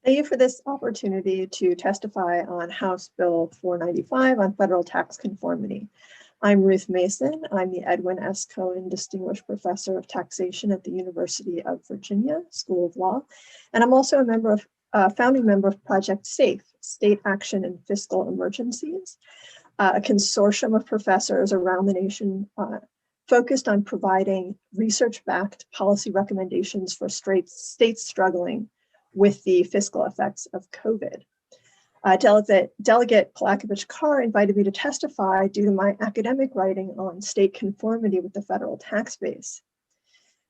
Thank you for this opportunity to testify on House Bill 495 on federal tax conformity. I'm Ruth Mason. I'm the Edwin S. Cohen Distinguished Professor of Taxation at the University of Virginia School of Law. And I'm also a founding member of Project SAFE, State Action in Fiscal Emergencies, a consortium of professors around the nation focused on providing research-backed policy recommendations for states struggling with the fiscal effects of COVID. Delegate Palakovich-Carr invited me to testify due to my academic writing on state conformity with the federal tax base.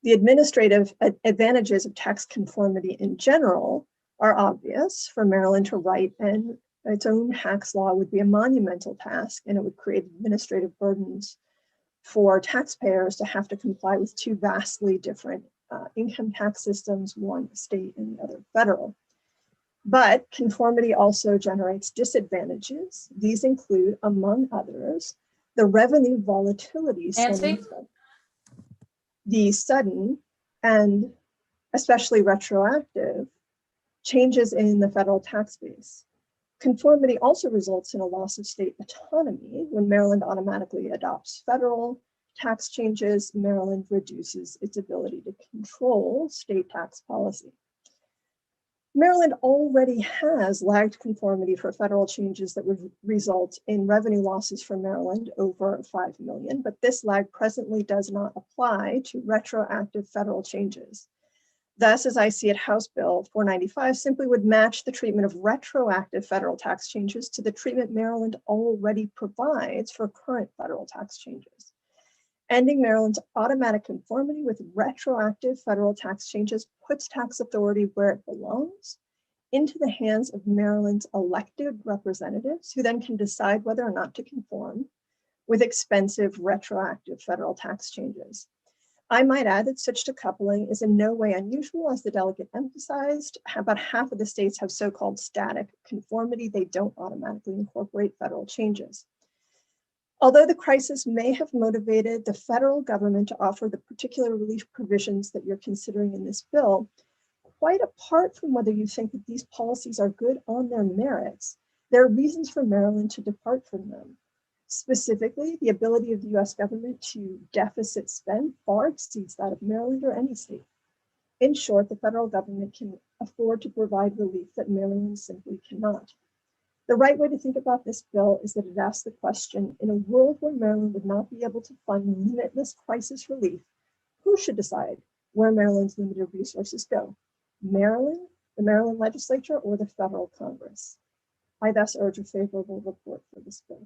The administrative advantages of tax conformity in general are obvious. For Maryland to write its own tax law would be a monumental task, and it would create administrative burdens for taxpayers to have to comply with two vastly different income tax systems, one state and the other federal. But conformity also generates disadvantages. These include, among others, the revenue volatility, the sudden and especially retroactive changes in the federal tax base. Conformity also results in a loss of state autonomy. When Maryland automatically adopts federal tax changes, Maryland reduces its ability to control state tax policy. Maryland already has lagged conformity for federal changes that would result in revenue losses for Maryland over $5 million, but this lag presently does not apply to retroactive federal changes. Thus, as I see it, House Bill 495 simply would match the treatment of retroactive federal tax changes to the treatment Maryland already provides for current federal tax changes. Ending Maryland's automatic conformity with retroactive federal tax changes puts tax authority where it belongs, into the hands of Maryland's elected representatives, who then can decide whether or not to conform with expensive retroactive federal tax changes. I might add that such decoupling is in no way unusual. As the delegate emphasized, about half of the states have so-called static conformity. They don't automatically incorporate federal changes. Although the crisis may have motivated the federal government to offer the particular relief provisions that you're considering in this bill, quite apart from whether you think that these policies are good on their merits, there are reasons for Maryland to depart from them. Specifically, the ability of the US government to deficit spend far exceeds that of Maryland or any state. In short, the federal government can afford to provide relief that Maryland simply cannot. The right way to think about this bill is that it asks the question, in a world where Maryland would not be able to fund limitless crisis relief, who should decide where Maryland's limited resources go? Maryland, the Maryland legislature, or the federal Congress? I thus urge a favorable report for this bill.